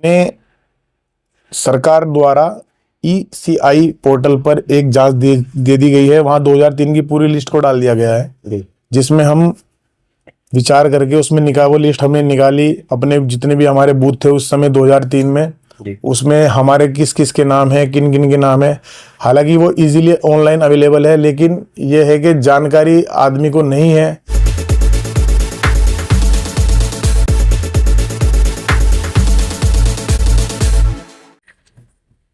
ने सरकार द्वारा ईसीआई पोर्टल पर एक जांच दे दी गई है। वहां 2003 की पूरी लिस्ट को डाल दिया गया है, जिसमें हम विचार करके उसमें वो लिस्ट हमने निकाली। अपने जितने भी हमारे बूथ थे उस समय 2003 में, उसमें हमारे किस किस के नाम है, किन किन के नाम है। हालांकि वो इजीली ऑनलाइन अवेलेबल है, लेकिन ये है कि जानकारी आदमी को नहीं है।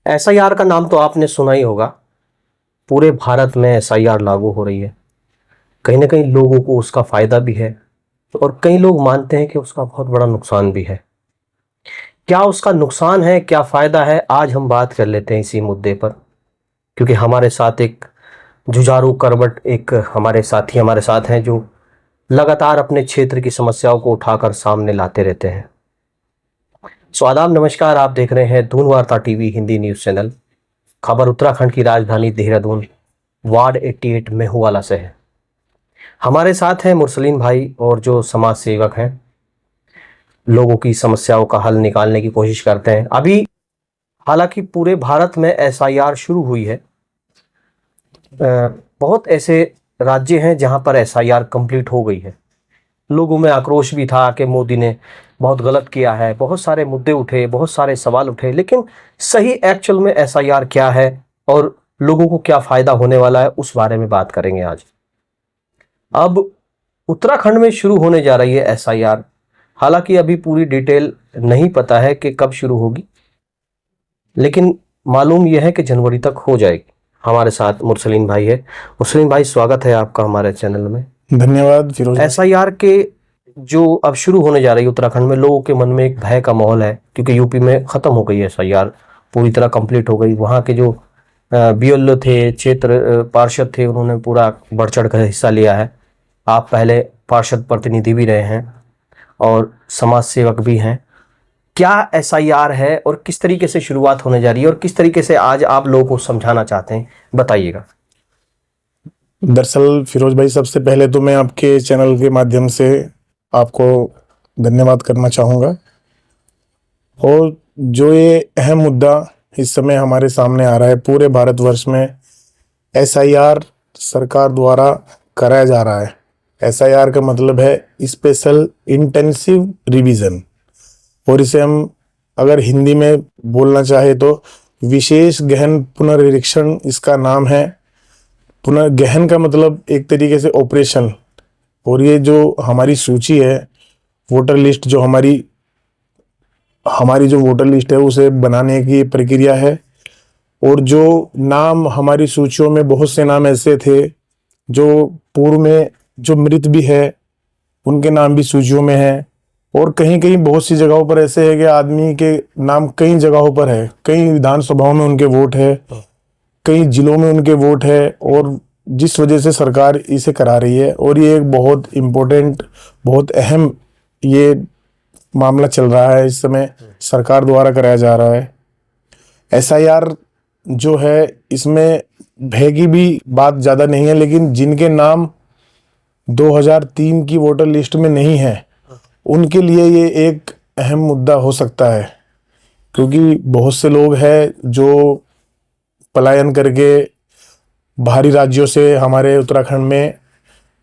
एसआईआर का नाम तो आपने सुना ही होगा। पूरे भारत में एसआईआर लागू हो रही है। कहीं ना कहीं लोगों को उसका फायदा भी है और कई लोग मानते हैं कि उसका बहुत बड़ा नुकसान भी है। क्या उसका नुकसान है, क्या फायदा है, आज हम बात कर लेते हैं इसी मुद्दे पर। क्योंकि हमारे साथ एक जुझारू करवट एक हमारे साथी हमारे साथ हैं जो लगातार अपने क्षेत्र की समस्याओं को उठाकर सामने लाते रहते हैं। आदाब, नमस्कार। आप देख रहे हैं दून वार्ता टीवी हिंदी न्यूज चैनल। खबर उत्तराखंड की राजधानी देहरादून वार्ड 88 मेहुवाला से है। हमारे साथ हैं मुरसलीन भाई और जो समाज सेवक हैं, लोगों की समस्याओं का हल निकालने की कोशिश करते हैं। अभी हालांकि पूरे भारत में एसआईआर शुरू हुई है। बहुत ऐसे राज्य हैं जहां पर एसआईआर कंप्लीट हो गई है। लोगों में आक्रोश भी था कि मोदी ने बहुत गलत किया है, बहुत सारे मुद्दे उठे, बहुत सारे सवाल उठे, लेकिन सही एक्चुअल में एसआईआर क्या है और लोगों को क्या फायदा होने वाला है, उस बारे में बात करेंगे आज। अब उत्तराखंड में शुरू होने जा रही है एसआईआर। हालांकि अभी पूरी डिटेल नहीं पता है कि कब शुरू होगी, लेकिन मालूम यह है कि जनवरी तक हो जाएगी। हमारे साथ मुरसलीन भाई है। मुरसलीन भाई, स्वागत है आपका हमारे चैनल में। धन्यवाद फिरोज। एसआईआर के जो अब शुरू होने जा रही है उत्तराखंड में, लोगों के मन में एक भय का माहौल है, क्योंकि यूपी में खत्म हो गई एसआईआर, पूरी तरह कंप्लीट हो गई। वहाँ के जो बीएलओ थे, क्षेत्र पार्षद थे, उन्होंने पूरा बढ़ चढ़ कर हिस्सा लिया है। आप पहले पार्षद प्रतिनिधि भी रहे हैं और समाज सेवक भी हैं। क्या एसआईआर है और किस तरीके से शुरुआत होने जा रही है और किस तरीके से आज आप लोगों को समझाना चाहते हैं, बताइएगा। दरअसल फिरोज भाई, सबसे पहले तो मैं आपके चैनल के माध्यम से आपको धन्यवाद करना चाहूँगा। और जो ये अहम मुद्दा इस समय हमारे सामने आ रहा है, पूरे भारतवर्ष में एसआईआर सरकार द्वारा कराया जा रहा है। एसआईआर का मतलब है स्पेशल इंटेंसिव रिवीजन, और इसे हम अगर हिंदी में बोलना चाहे तो विशेष गहन पुनर्निरीक्षण इसका नाम है। पुनर्गहन का मतलब एक तरीके से ऑपरेशन। और ये जो हमारी सूची है, वोटर लिस्ट, जो हमारी जो वोटर लिस्ट है उसे बनाने की प्रक्रिया है। और जो नाम हमारी सूचियों में, बहुत से नाम ऐसे थे जो पूर्व में जो मृत भी है, उनके नाम भी सूचियों में है। और कहीं कहीं बहुत सी जगहों पर ऐसे है कि आदमी के नाम कई जगहों पर है, कई विधानसभाओं में उनके वोट है, कई जिलों में उनके वोट है, और जिस वजह से सरकार इसे करा रही है। और ये एक बहुत इम्पोर्टेंट, बहुत अहम ये मामला चल रहा है इस समय, सरकार द्वारा कराया जा रहा है। एसआईआर जो है, इसमें भय की भी बात ज़्यादा नहीं है, लेकिन जिनके नाम 2003 की वोटर लिस्ट में नहीं है, उनके लिए ये एक अहम मुद्दा हो सकता है। क्योंकि बहुत से लोग हैं जो पलायन करके बाहरी राज्यों से हमारे उत्तराखंड में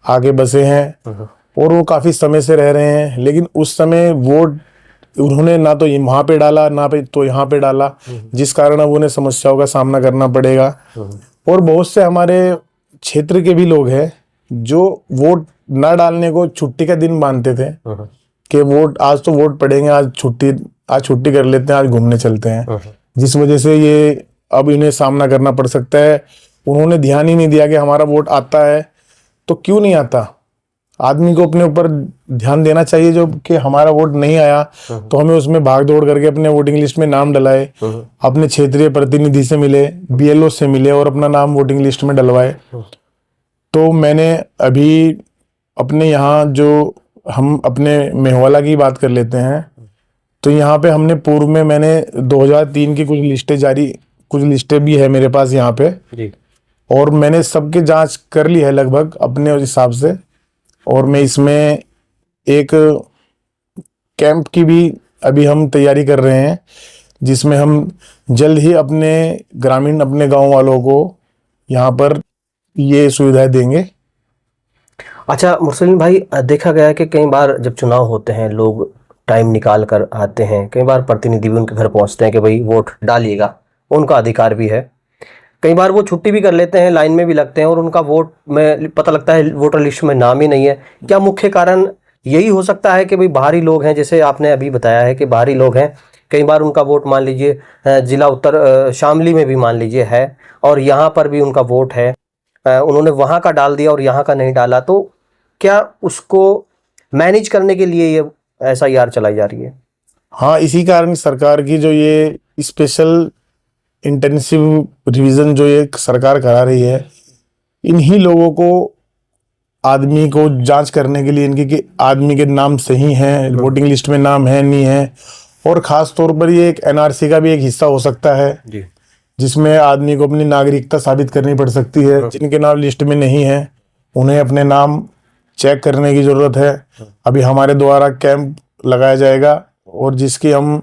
आगे बसे हैं, और वो काफ़ी समय से रह रहे हैं, लेकिन उस समय वोट उन्होंने ना तो वहाँ पे डाला, ना तो यहाँ पे डाला, जिस कारण अब उन्हें समस्याओं का सामना करना पड़ेगा। और बहुत से हमारे क्षेत्र के भी लोग हैं जो वोट ना डालने को छुट्टी का दिन मानते थे कि वोट, आज तो वोट पड़ेंगे, आज छुट्टी कर लेते हैं, आज घूमने चलते हैं, जिस वजह से ये अब इन्हें सामना करना पड़ सकता है। उन्होंने ध्यान ही नहीं दिया कि हमारा वोट आता है तो क्यों नहीं आता। आदमी को अपने ऊपर ध्यान देना चाहिए, जो कि हमारा वोट नहीं आया तो हमें उसमें भाग दौड़ करके अपने वोटिंग लिस्ट में नाम डलाए, अपने क्षेत्रीय प्रतिनिधि से मिले, बीएलओ से मिले और अपना नाम वोटिंग लिस्ट में डलवाए। तो मैंने अभी अपने यहाँ, जो हम अपने मेहुवाला की बात कर लेते हैं, तो यहाँ पे हमने पूर्व में मैंने 2003 की कुछ लिस्टें भी है मेरे पास यहाँ पे जी। और मैंने सबके जांच कर ली है लगभग अपने हिसाब से। और मैं इसमें एक कैंप की भी अभी हम तैयारी कर रहे हैं, जिसमें हम जल्द ही अपने गांव वालों को यहाँ पर ये सुविधाएं देंगे। अच्छा मुरसलीन भाई, देखा गया है कि कई बार जब चुनाव होते हैं लोग टाइम निकाल कर आते हैं, कई बार प्रतिनिधि भी उनके घर पहुंचते हैं कि भाई वोट डालिएगा, उनका अधिकार भी है। कई बार वो छुट्टी भी कर लेते हैं, लाइन में भी लगते हैं और उनका वोट में पता लगता है वोटर लिस्ट में नाम ही नहीं है। क्या मुख्य कारण यही हो सकता है कि भाई बाहरी लोग हैं, जैसे आपने अभी बताया है कि बाहरी लोग हैं, कई बार उनका वोट मान लीजिए जिला उत्तर शामली में भी मान लीजिए है और यहाँ पर भी उनका वोट है, उन्होंने वहाँ का डाल दिया और यहाँ का नहीं डाला, तो क्या उसको मैनेज करने के लिए ये SIR चलाई जा रही है? हाँ, इसी कारण सरकार की जो ये स्पेशल इंटेंसिव रिवीजन जो ये सरकार करा रही है, इन्हीं लोगों को आदमी को जांच करने के लिए, इनके कि आदमी के नाम सही हैं, वोटिंग लिस्ट में नाम है नहीं है, और ख़ास तौर पर ये एक NRC का भी एक हिस्सा हो सकता है जी। जिसमें आदमी को अपनी नागरिकता साबित करनी पड़ सकती है। जिनके नाम लिस्ट में नहीं है उन्हें अपने नाम चेक करने की ज़रूरत है। अभी हमारे द्वारा कैंप लगाया जाएगा और जिसकी हम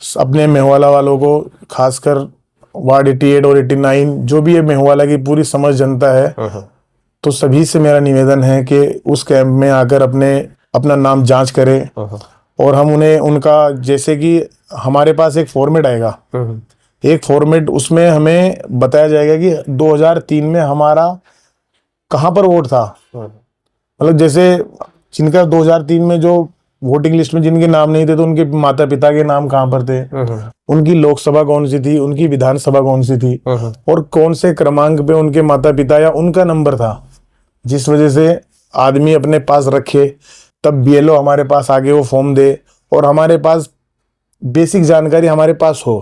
अपने मेहवाला वालों को, खासकर वार्ड 88 और 89, जो भी ये मेहवाला की पूरी समझ जनता है, तो सभी से मेरा निवेदन है कि उस कैंप में आकर अपना नाम जांच करें और हम उन्हें उनका, जैसे कि हमारे पास एक फॉर्मेट आएगा, एक फॉर्मेट, उसमें हमें बताया जाएगा कि 2003 में हमारा कहाँ पर वोट था। मतलब जैसे जिनका 2003 में जो वोटिंग लिस्ट में जिनके नाम नहीं थे तो उनके माता पिता के नाम कहाँ पर थे, उनकी लोकसभा कौन सी थी, उनकी विधानसभा कौन सी थी और कौन से क्रमांक पे उनके माता पिता या उनका नंबर था, जिस वजह से आदमी अपने पास रखे, तब BLO हमारे पास आगे वो फॉर्म दे और हमारे पास बेसिक जानकारी हमारे पास हो।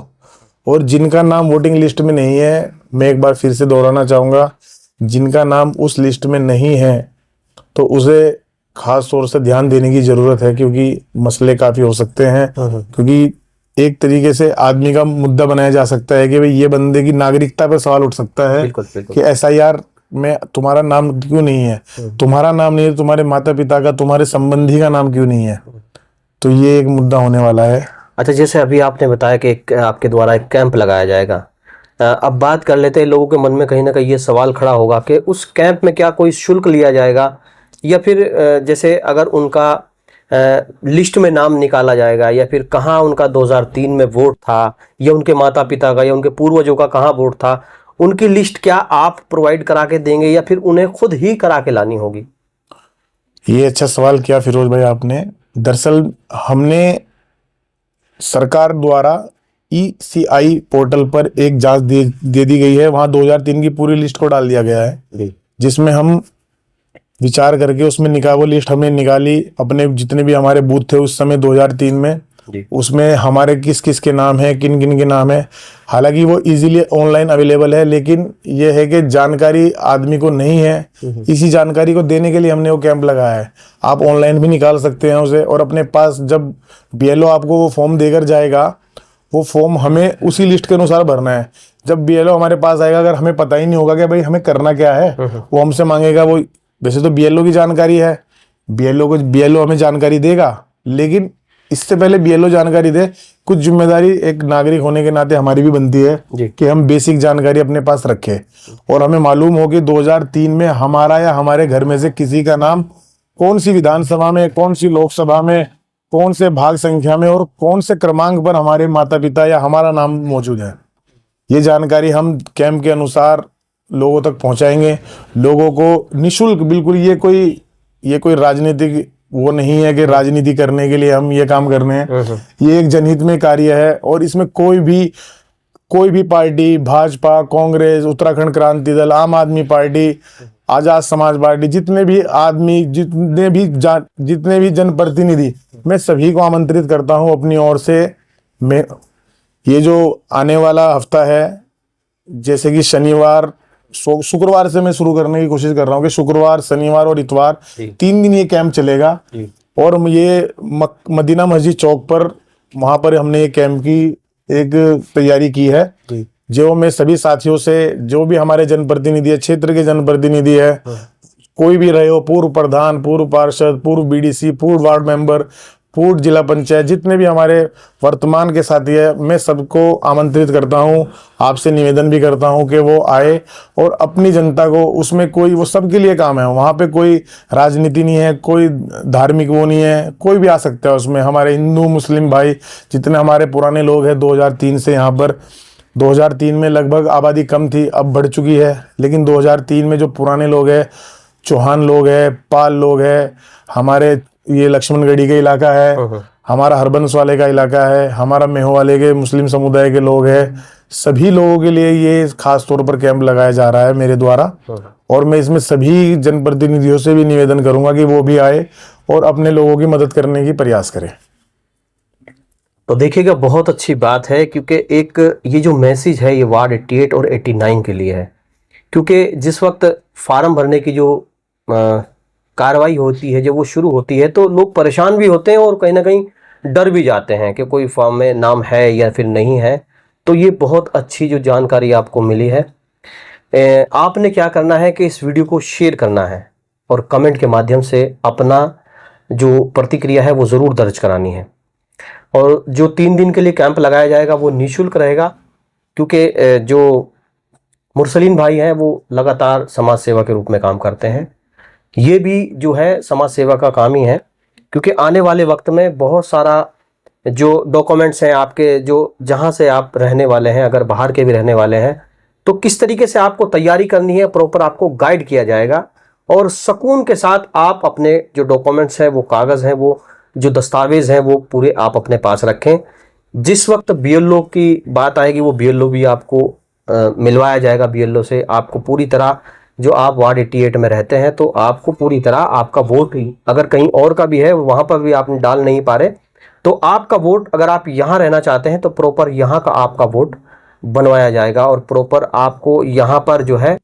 और जिनका नाम वोटिंग लिस्ट में नहीं है, मैं एक बार फिर से दोहराना चाहूँगा, जिनका नाम उस लिस्ट में नहीं है तो उसे खास तौर से ध्यान देने की ज़रूरत है, क्योंकि मसले काफ़ी हो सकते हैं। क्योंकि एक तरीके से आदमी का मुद्दा बनाया जा सकता है कि भाई ये बंदे की नागरिकता पर सवाल उठ सकता है कि SIR में तुम्हारा नाम क्यों नहीं है, तुम्हारा नाम नहीं है, तुम्हारे माता पिता का, तुम्हारे संबंधी का नाम क्यों नहीं है, तो ये एक मुद्दा होने वाला है। अच्छा, जैसे अभी आपने बताया कि आपके द्वारा एक कैंप लगाया जाएगा, अब बात कर लेते हैं, लोगों के मन में कहीं ना कहीं ये सवाल खड़ा होगा कि उस कैंप में क्या कोई शुल्क लिया जाएगा या फिर जैसे अगर उनका लिस्ट में नाम निकाला जाएगा या फिर कहाँ उनका 2003 में वोट था या उनके माता पिता का या उनके पूर्वजों का कहाँ वोट था, उनकी लिस्ट क्या आप प्रोवाइड करा के देंगे या फिर उन्हें खुद ही करा के लानी होगी? ये अच्छा सवाल किया फिरोज भाई आपने। दरअसल हमने सरकार द्वारा ECI पोर्टल पर एक जांच दे दी गई है, वहाँ 2003 की पूरी लिस्ट को डाल दिया गया है, जिसमें हम विचार करके उसमें वो लिस्ट हमने निकाली, अपने जितने भी हमारे बूथ थे उस समय 2003 में, उसमें हमारे किस किस के नाम है, किन किन के नाम है। हालांकि वो इजीली ऑनलाइन अवेलेबल है, लेकिन ये है कि जानकारी आदमी को नहीं है। इसी जानकारी को देने के लिए हमने वो कैंप लगाया है। आप ऑनलाइन भी निकाल सकते हैं उसे, और अपने पास जब BLO आपको वो फॉर्म देकर जाएगा, वो फॉर्म हमें उसी लिस्ट के अनुसार भरना है। जब BLO हमारे पास आएगा, अगर हमें पता ही नहीं होगा कि भाई हमें करना क्या है, वो हमसे मांगेगा, वो वैसे तो BLO की जानकारी है, BLO हमें जानकारी देगा, लेकिन इससे पहले BLO जानकारी दे, कुछ जिम्मेदारी एक नागरिक होने के नाते हमारी भी बनती है कि हम बेसिक जानकारी अपने पास रखें। और हमें मालूम हो कि 2003 में हमारा या हमारे घर में से किसी का नाम कौन सी विधानसभा में, कौन सी लोकसभा में, कौन से भाग संख्या में और कौन से क्रमांक पर हमारे माता पिता या हमारा नाम मौजूद है। ये जानकारी हम कैंप के अनुसार लोगों तक पहुंचाएंगे, लोगों को निशुल्क। बिल्कुल ये कोई राजनीतिक वो नहीं है कि राजनीति करने के लिए हम ये काम कर रहे हैं। ये एक जनहित में कार्य है और इसमें कोई भी पार्टी, भाजपा, कांग्रेस, उत्तराखंड क्रांति दल, आम आदमी पार्टी, आजाद समाज पार्टी, जितने भी आदमी, जितने भी जनप्रतिनिधि, मैं सभी को आमंत्रित करता हूं अपनी ओर से। मैं ये जो आने वाला हफ्ता है, जैसे कि शनिवार, शुक्रवार से मैं शुरू करने की कोशिश कर रहा हूँ कि शुक्रवार, शनिवार और इतवार 3 दिन ये कैंप चलेगा। और ये मदीना मस्जिद चौक पर, वहां पर हमने ये कैंप की एक तैयारी की है, जो मैं सभी साथियों से, जो भी हमारे जनप्रतिनिधि है, क्षेत्र के जनप्रतिनिधि है, कोई भी रहे हो, पूर्व प्रधान, पूर्व पार्षद, पूर्व BDC, पूर्व वार्ड मेंबर, फूड जिला पंचायत जितने भी हमारे वर्तमान के साथी है, मैं सबको आमंत्रित करता हूं, आपसे निवेदन भी करता हूं कि वो आए और अपनी जनता को, उसमें कोई, वो सबके लिए काम है, वहाँ पे कोई राजनीति नहीं है, कोई धार्मिक वो नहीं है, कोई भी आ सकता है उसमें। हमारे हिंदू मुस्लिम भाई जितने हमारे पुराने लोग हैं 2003 से यहाँ पर, 2003 में लगभग आबादी कम थी, अब बढ़ चुकी है, लेकिन 2003 में जो पुराने लोग हैं, चौहान लोग हैं, पाल लोग हैं, हमारे ये लक्ष्मणगढ़ी का इलाका है, हमारा हरबंस वाले का इलाका है, हमारा मेहो वाले के मुस्लिम समुदाय के लोग हैं, सभी लोगों के लिए ये खास तौर पर कैंप लगाया जा रहा है मेरे द्वारा। और मैं इसमें सभी जनप्रतिनिधियों से भी निवेदन करूंगा कि वो भी आए और अपने लोगों की मदद करने की प्रयास करें। तो देखिएगा, बहुत अच्छी बात है, क्योंकि एक ये जो मैसेज है ये वार्ड 88 और 89 के लिए है। क्योंकि जिस वक्त फार्म भरने की जो कार्रवाई होती है, जब वो शुरू होती है, तो लोग परेशान भी होते हैं और कहीं ना कहीं डर भी जाते हैं कि कोई फॉर्म में नाम है या फिर नहीं है। तो ये बहुत अच्छी जो जानकारी आपको मिली है। आपने क्या करना है कि इस वीडियो को शेयर करना है और कमेंट के माध्यम से अपना जो प्रतिक्रिया है वो ज़रूर दर्ज करानी है। और जो 3 दिन के लिए कैंप लगाया जाएगा वो निःशुल्क रहेगा, क्योंकि जो मुरसलीन भाई हैं वो लगातार समाज सेवा के रूप में काम करते हैं। ये भी जो है समाज सेवा का काम ही है, क्योंकि आने वाले वक्त में बहुत सारा जो डॉक्यूमेंट्स हैं आपके, जो जहाँ से आप रहने वाले हैं, अगर बाहर के भी रहने वाले हैं, तो किस तरीके से आपको तैयारी करनी है, प्रॉपर आपको गाइड किया जाएगा। और सुकून के साथ आप अपने जो डॉक्यूमेंट्स हैं, वो कागज़ हैं, वो जो दस्तावेज़ हैं, वो पूरे आप अपने पास रखें। जिस वक्त बीएलओ की बात आएगी, वो बीएलओ भी आपको मिलवाया जाएगा। बीएलओ से आपको पूरी तरह, जो आप वार्ड 88 में रहते हैं, तो आपको पूरी तरह आपका वोट ही, अगर कहीं और का भी है वहाँ पर भी आप डाल नहीं पा रहे, तो आपका वोट, अगर आप यहाँ रहना चाहते हैं तो प्रॉपर यहाँ का आपका वोट बनवाया जाएगा। और प्रॉपर आपको यहाँ पर जो है,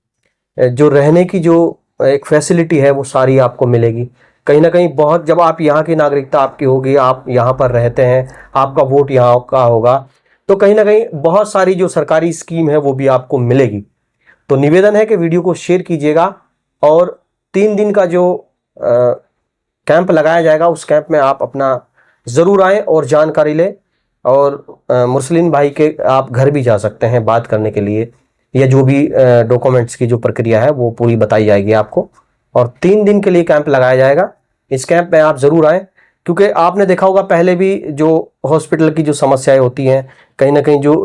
जो रहने की जो एक फैसिलिटी है वो सारी आपको मिलेगी। कहीं ना कहीं बहुत, जब आप यहाँ की नागरिकता आपकी होगी, आप यहाँ पर रहते हैं, आपका वोट यहाँ का होगा, तो कहीं ना कहीं बहुत सारी जो सरकारी स्कीम है वो भी आपको मिलेगी। तो निवेदन है कि वीडियो को शेयर कीजिएगा और 3 दिन का जो कैंप लगाया जाएगा उस कैंप में आप अपना ज़रूर आएँ और जानकारी लें। और मुरसलीन भाई के आप घर भी जा सकते हैं बात करने के लिए, या जो भी डॉक्यूमेंट्स की जो प्रक्रिया है वो पूरी बताई जाएगी आपको। और 3 दिन के लिए कैंप लगाया जाएगा। इस कैंप में आप ज़रूर आएँ, क्योंकि आपने देखा होगा पहले भी जो हॉस्पिटल की जो समस्याएं होती हैं, कहीं ना कहीं जो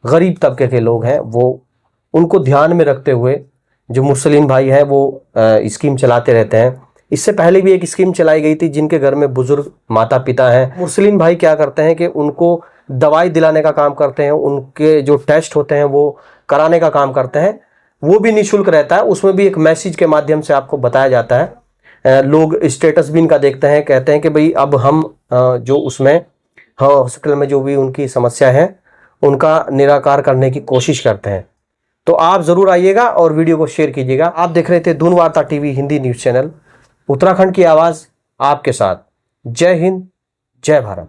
गरीब तबके के लोग हैं, वो उनको ध्यान में रखते हुए जो मुरसलीन भाई हैं वो स्कीम चलाते रहते हैं। इससे पहले भी एक स्कीम चलाई गई थी, जिनके घर में बुजुर्ग माता पिता हैं, मुरसलीन भाई क्या करते हैं कि उनको दवाई दिलाने का काम करते हैं, उनके जो टेस्ट होते हैं वो कराने का काम करते हैं। वो भी निःशुल्क रहता है। उसमें भी एक मैसेज के माध्यम से आपको बताया जाता है। लोग स्टेटस भी इनका देखते हैं, कहते हैं कि भाई अब हम जो उसमें हॉस्पिटल में जो भी उनकी समस्या है उनका निराकार करने की कोशिश करते हैं। तो आप ज़रूर आइएगा और वीडियो को शेयर कीजिएगा। आप देख रहे थे दून वार्ता TV Hindi news channel, Uttarakhand की आवाज़ आपके साथ। जय हिंद, जय भारत।